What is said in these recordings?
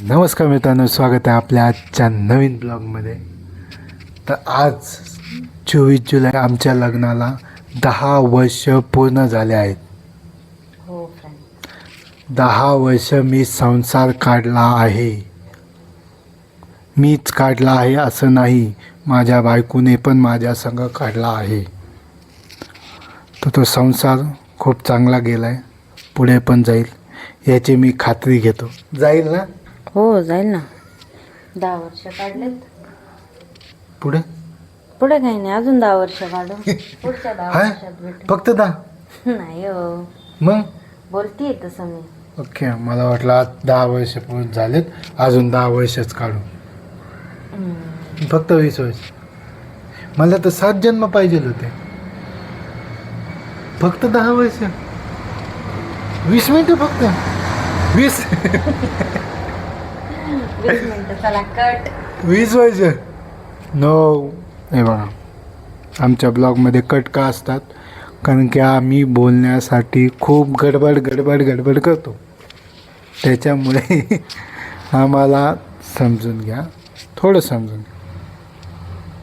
नमस्कार मित्रांनो, स्वागत आहे आपल्या आजच्या नवीन ब्लॉगमध्ये. तर आज 24 जुलै आमच्या लग्नाला 10 वर्ष पूर्ण झाले आहेत. हो 10 वर्ष मी संसार काढला आहे. मीच काढला आहे असं नाही, माझ्या बायकोने पण माझ्या संग काढला आहे. तर तो संसार खूप चांगला गेला आहे, पुढे पण जाईल याची मी खात्री घेतो. जाईल ना? हो जाईल ना. 10 वर्ष काढलेत. पुढे पुढे काही नाही, अजून 10 वर्ष काढू. पुढच्या 10 हाय वर्षात भेटू. फक्त 10? नाही हो, मग बोलतीये तसं मी. ओके, मला वाटलं आज 10 वर्ष पूर्ण झालेत, अजून 10 वर्षच काढू. फक्त 20 वर्ष. मला तर 7 जन्म पाहिजे होते. फक्त 10 वर्ष, 20 मिनिटं फक्त. 20 मिनिटं चला कट. 20 वर्ष नो. हे बघा, आमच्या ब्लॉगमध्ये कट का असतात? कारण की आम्ही बोलण्यासाठी खूप गडबड करतो. त्याच्यामुळे आम्हाला समजून घ्या, थोडं समजून घ्या.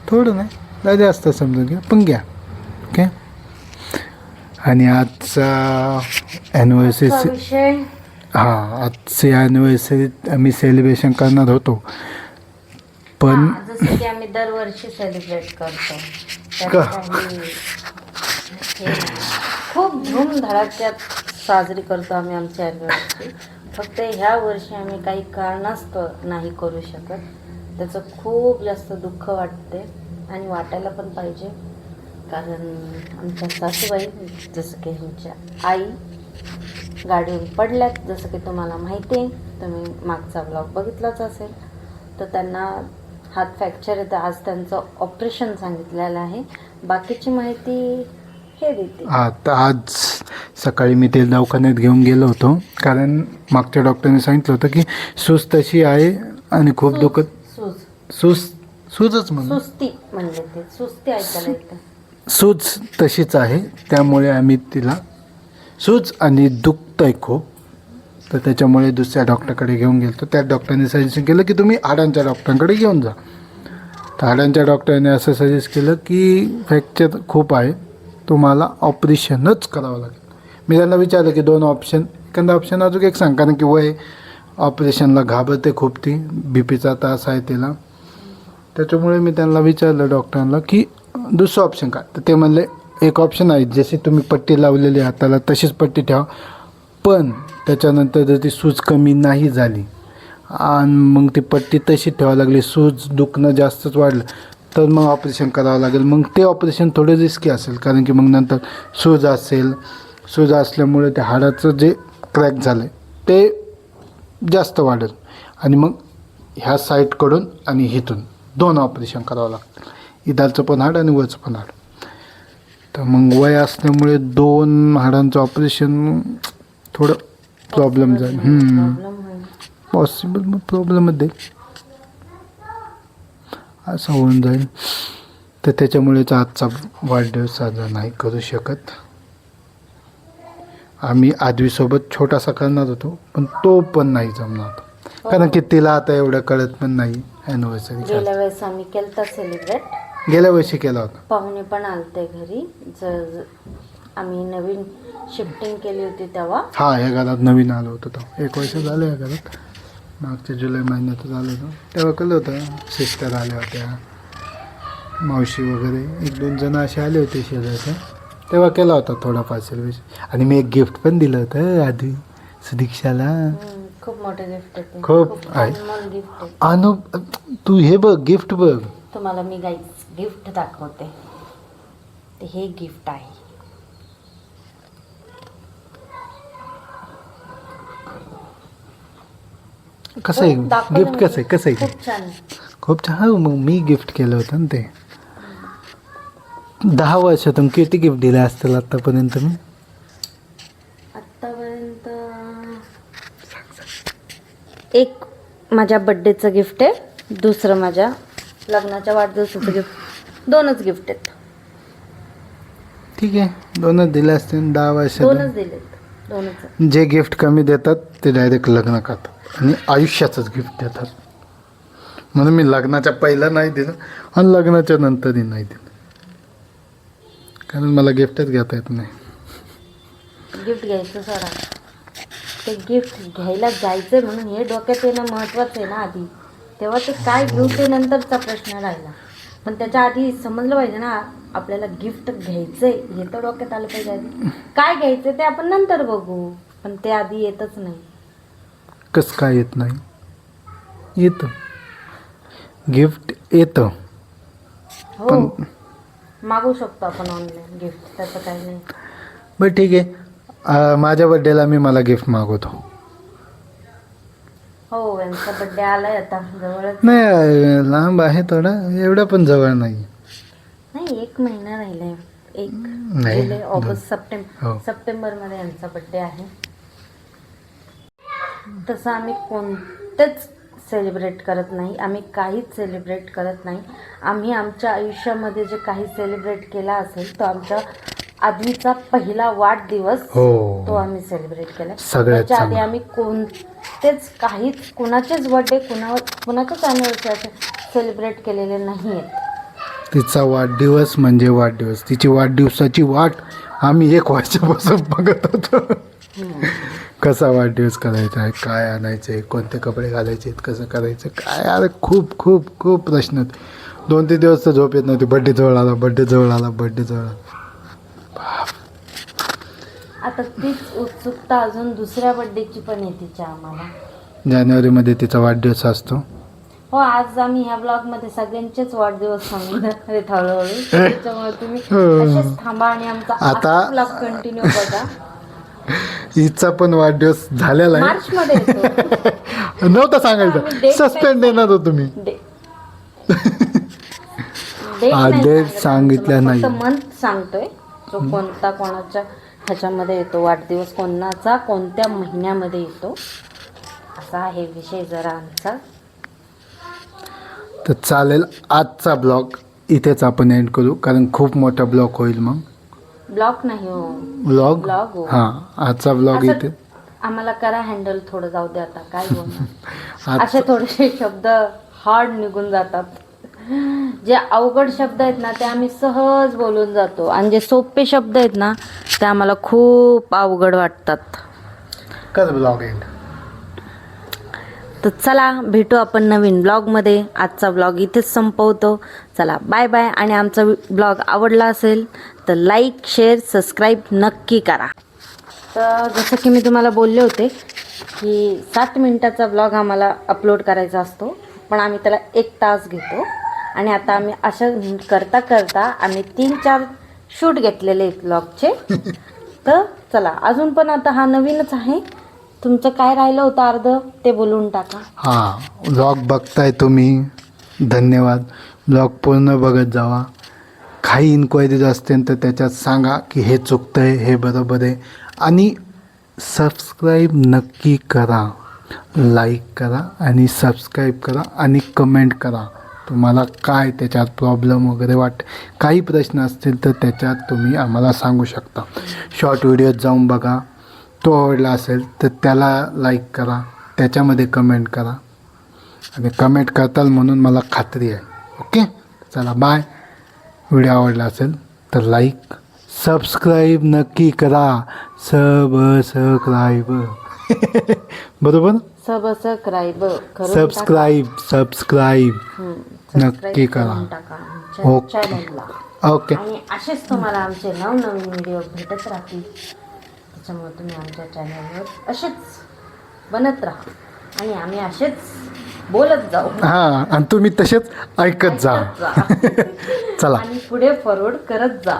थोडं नाही, लय जास्त समजून घ्या, पण घ्या. ओके. आणि आजचा ॲनिव्हर्सरी, विषय हां, आजची ॲनिव्हर्सरी आम्ही सेलिब्रेशन करणार होतो, पण जसं की आम्ही दरवर्षी सेलिब्रेट करतो. त्यात का? काही हे नाही. खूप धूमधडाक्यात साजरी करतो आम्ही आमची ॲनिव्हर्सरी. फक्त ह्या वर्षी आम्ही काही कारणास्तव नाही करू शकत. त्याचं खूप जास्त दुःख वाटते आणि वाटायला पण पाहिजे. कारण आमच्या सासूबाई, जसं की आमच्या आई गाडीवर पडल्यात, जसं की तुम्हाला माहिती आहे, तुम्ही मागचा ब्लॉग बघितलाच असेल. तर त्यांना हात फ्रॅक्चर येतं. आज त्यांचं ऑपरेशन सांगितलेलं आहे. बाकीची माहिती हे देते. आता आज सकाळी मी ते दवाखान्यात घेऊन गेलो होतो, कारण मागच्या डॉक्टरने सांगितलं होतं की सूज तशी आहे आणि खूप दुखत. सूजच म्हणून, सुस्ती म्हणजे ते सुस्ती ऐकायला येतं. सूज तशीच आहे, त्यामुळे आम्ही तिला सूज आणि दुखतंय खूप, तर त्याच्यामुळे दुसऱ्या डॉक्टरकडे घेऊन गेलो. त्या डॉक्टरने सजेशन केलं की तुम्ही हाडांच्या डॉक्टरांकडे घेऊन जा. तर हाडांच्या डॉक्टरने असं सजेस्ट केलं की फ्रॅक्चर खूप आहे, तुम्हाला ऑपरेशनच करावं लागेल. मी त्यांना विचारलं की 2 ऑप्शन, एखादा ऑप्शन अजून एक सांग, कारण की वय ऑपरेशनला घाबरते खूप, ती बीपीचा त्रास आहे तिला. त्याच्यामुळे मी त्यांना विचारलं डॉक्टरांना की दुसरं ऑप्शन काय. तर ते म्हणले एक ऑप्शन आहे, जशी तुम्ही पट्टी लावलेली हाताला तशीच पट्टी ठेवा, पण त्याच्यानंतर जर ती सूज कमी नाही झाली आणि मग ती पट्टी तशी ठेवावी लागली, सूज दुखणं जास्तच वाढलं, तर मग ऑपरेशन करावं लागेल. मग ते ऑपरेशन थोडे रिस्की असेल, कारण की मग नंतर सूज असेल, सूज असल्यामुळे ते हाडाचं जे क्रॅक झालं आहे ते जास्त वाढेल आणि मग ह्या साईडकडून आणि इथून 2 ऑपरेशन करावं लागतं, इदालचं पण हाड आणि वरचं पण हाड. तर मग वय असल्यामुळे 2 हाडांचं ऑपरेशन थोडं प्रॉब्लेम जाईल. पॉसिबल, मग प्रॉब्लेममध्ये असं होऊन जाईल. तर त्याच्यामुळेच आजचा वाढदिवस साजरा नाही करू शकत. आम्ही आधीसोबत छोटासा करणार होतो, पण तो पण नाही जमणार, कारण की तिला आता एवढं कळत पण नाही ॲनिव्हर्सरी. गेल्या वेळेस आम्ही केलं सेलिब्रेट, गेल्या वर्षी केला होता. पाहुणे पण आलते घरी. आम्ही नवीन शिफ्टिंग केली होती तेव्हा. हा, या घरात नवीन आलो होतो तो. 1 वर्ष झालं या घरात, मागच्या जुलै महिन्यातच आलो होतो. तेव्हा केलं होतं. सिस्टर आल्या होत्या, मावशी वगैरे 1-2 जण असे आले होते शेजारचे, तेव्हा केला होता थोडाफार सेलिब्रेशन. आणि मी एक गिफ्ट पण दिलं होतं आधी सुदीक्षाला. खूप मोठं गिफ्ट आहे. खूप आहे. अनमोल गिफ्ट आहे. अनु, तू हे बघ, गिफ्ट बघ. तुम्हाला मी गिफ्ट दाखवते. ते हे गिफ्ट आहे. कसं आहे दाखवलं गिफ्ट? मी. कसं आहे खूप छान. खूप छान. हो, मग मी गिफ्ट केलं होतं ना ते. 10 वर्षातून किती गिफ्ट दिले असतील आत्तापर्यंत मी? आत्तापर्यंत एक माझ्या बड्डेचं गिफ्ट आहे, दुसरं माझ्या लग्नाच्या वाढदिवसाचं गिफ्ट. 2च गिफ्ट आहेत. ठीक आहे, 2च दिले असतील. 10 वर्षात 2च दिलेत. 2च. जे गिफ्ट कमी देतात ते डायरेक्ट लग्न करतात. आणि आयुष्याचंच गिफ्ट देतात. म्हणून मी लग्नाच्या पहिलं नाही दिलं आणि लग्नाच्या नंतरही नाही दिलं, कारण मला गिफ्टच घेता येत नाही. गिफ्ट घ्यायचं सोडा, ते गिफ्ट घ्यायला जायचं म्हणून हे डोक्यात येणं महत्त्वाचं आहे ना आधी. तेव्हा ते काय घेऊ ते नंतरचा प्रश्न राहिला, पण त्याच्या आधी समजलं पाहिजे ना आपल्याला गिफ्ट घ्यायचंय हे तर डोक्यात आलं पाहिजे आधी. काय घ्यायचं ते आपण नंतर बघू, पण ते आधी येतच नाही. कसं काय येत नाही? येतं, गिफ्ट येतं. हो, मागू शकतो आपण ऑनलाईन गिफ्ट, त्याचं काही नाही. बरं ठीक आहे, माझ्या बड्डेला मी मला गिफ्ट मागवतो. हो, यांचा बड्डे आलाय आता जवळच. नाही लांब आहे थोडा, एवढा पण जवळ नाही. नाही, 1 महिना राहिलाय. नाही, जुलै, ऑगस्ट, हो. सप्टेंबरमध्ये यांचा बड्डे आहे. तसं आम्ही कोणतेच सेलिब्रेट करत नाही, आम्ही काहीच सेलिब्रेट करत नाही. आम्ही आमच्या आयुष्यामध्ये जे काही सेलिब्रेट केला असेल तो आमच्या आधीचा पहिला वाढदिवस, हो. तो आम्ही सेलिब्रेट केला. सगळ्यात त्याच्या आधी चांगलं. आम्ही काहीच कुणाचेच बर्थडे कुणाच्याच अॅनिव्हर्सरी सेलिब्रेट केलेले नाही आहेत. तिचा वाढदिवस म्हणजे वाढदिवस, तिची वाढदिवसाची वाट आम्ही 1 वर्षापासून बघत होतो. कसा वाढदिवस करायचा आहे, काय आणायचं आहे, कोणते कपडे घालायचे आहेत, कसं करायचं काय, अरे खूप खूप खूप प्रश्न होते. 2-3 दिवस तर झोप येत नव्हती. बड्डे जवळ आला, बड्डे जवळ आला, बड्डे जवळ आला. आता तीच उत्सुकता अजून दुसऱ्या बड्डेची पण आहे तिच्या आम्हाला. जानेवारीमध्ये तिचा वाढदिवस असतो. हो, आज आम्ही ह्या ब्लॉगमध्ये सगळ्यांचेच वाढदिवस सांगणार आहेत हळूहळू, त्याच्यामुळे तुम्ही असेच थांबा आणि आमचा आता ब्लॉग कंटिन्यू बघा. हिचा पण वाढदिवस झालेला आहे. मार्च मध्ये येतो. नव्हतं सांगायचं, सस्पेंड देणार होतो मी. डेट सांगितलं नाही. मंथ सांगतोय, जो कोणता कोणाच्या ह्याच्यामध्ये येतो वाढदिवस, कोणाचा कोणत्या महिन्यामध्ये येतो, असा आहे विषय जरा आमचा. तर चालेल, आजचा ब्लॉग इथेच आपण एंड करू, कारण खूप मोठा ब्लॉग होईल. मग ब्लॉग नाही हो, ब्लॉग ब्लॉग. हां, आजचा ब्लॉग इथे. आम्हाला करा हँडल, थोडं जाऊ दे आता, काय बोलणार. असे थोडेसे शब्द हार्ड निघून जातात. जे अवघड शब्द आहेत ना ते आम्ही सहज बोलून जातो, आणि जे सोपे शब्द आहेत ना ते आम्हाला खूप अवघड वाटतात. कर ब्लॉग एंड. तर चला भेटू आपण नवीन ब्लॉगमध्ये. आजचा ब्लॉग इथेच संपवतो. चला बाय बाय. आणि आमचा ब्लॉग आवडला असेल तर लाईक, शेअर, सबस्क्राईब नक्की करा. तर जसं की मी तुम्हाला बोलले होते की 7 मिनिटाचा ब्लॉग आम्हाला अपलोड करायचा असतो, पण आम्ही त्याला 1 तास घेतो. आणि आता आम्ही असं करता करता आम्ही 3-4 शूट घेतलेले आहेत ब्लॉगचे. तर चला, अजून पण आता हा नवीनच आहे. तुमचं काय राहिलं होतं अर्ध ते बोलून टाका. हां, ब्लॉग बघताय तुम्ही, धन्यवाद. ब्लॉग पूर्ण बघत जावा. काही इन्क्वायरीज असतील तर त्याच्यात सांगा की हे चुकतं आहे, हे बरोबर आहे. आणि सबस्क्राईब नक्की करा, लाईक करा आणि सबस्क्राईब करा आणि कमेंट करा. तुम्हाला काय त्याच्यात प्रॉब्लेम वगैरे काही प्रश्न असतील तर त्याच्यात तुम्ही आम्हाला सांगू शकता. शॉर्ट व्हिडिओत जाऊन बघा, तो आवडला असेल तर त्याला लाईक करा, त्याच्यामध्ये कमेंट करा. आणि कमेंट करताल म्हणून मला खात्री आहे. ओके, चला बाय. व्हिडिओ आवडला असेल तर लाईक, सबस्क्राईब नक्की करा. सबस्क्राईब बरोबर, सबस्क्राईब नक्की करा. Okay okay. आणि असेच तुम्हाला आमचे नवनवीन व्हिडिओ भेटत राहतील, त्याच्यामुळे तुम्ही आमच्या चॅनलवर असेच बनत राहा आणि आम्ही असेच बोलत जाऊ. हां, आणि तुम्ही तसेच ऐकत जा. चला, आणि पुढे फॉरवर्ड करत जा.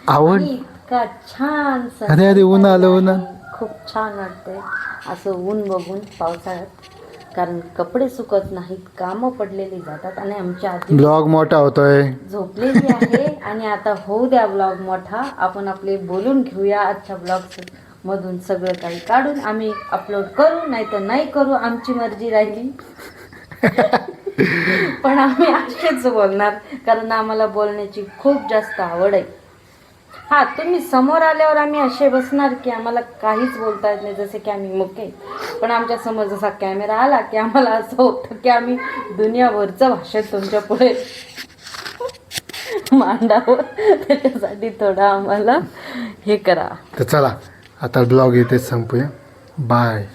आवड. इतका छान अरे ऊन आलं, ऊन. खूप छान वाटतंय असं ऊन बघून पावसाळ्यात, कारण कपडे सुकत नाहीत, कामं पडलेली जातात. आणि आमच्या आधी ब्लॉग मोठा होतोय, झोपलेली आहे. आणि आता होऊ द्या ब्लॉग मोठा, आपण आपले बोलून घेऊया. आजच्या ब्लॉग मधून सगळं काही काढून आम्ही अपलोड करू, नाही तर नाही करू, आमची मर्जी राहिली. पण आम्ही असेच बोलणार, कारण आम्हाला बोलण्याची खूप जास्त आवड आहे. हा, तुम्ही समोर आल्यावर आम्ही असे बसणार की आम्हाला काहीच बोलता येत नाही, जसे की आम्ही मुके. पण आमच्या समोर जसा कॅमेरा आला की आम्हाला असं होतं की आम्ही दुनियाभरचं भाषण तुमच्या पुढे मांडावं. त्याच्यासाठी थोडं आम्हाला हे करा. तर चला आता ब्लॉग इथेच संपूया. बाय.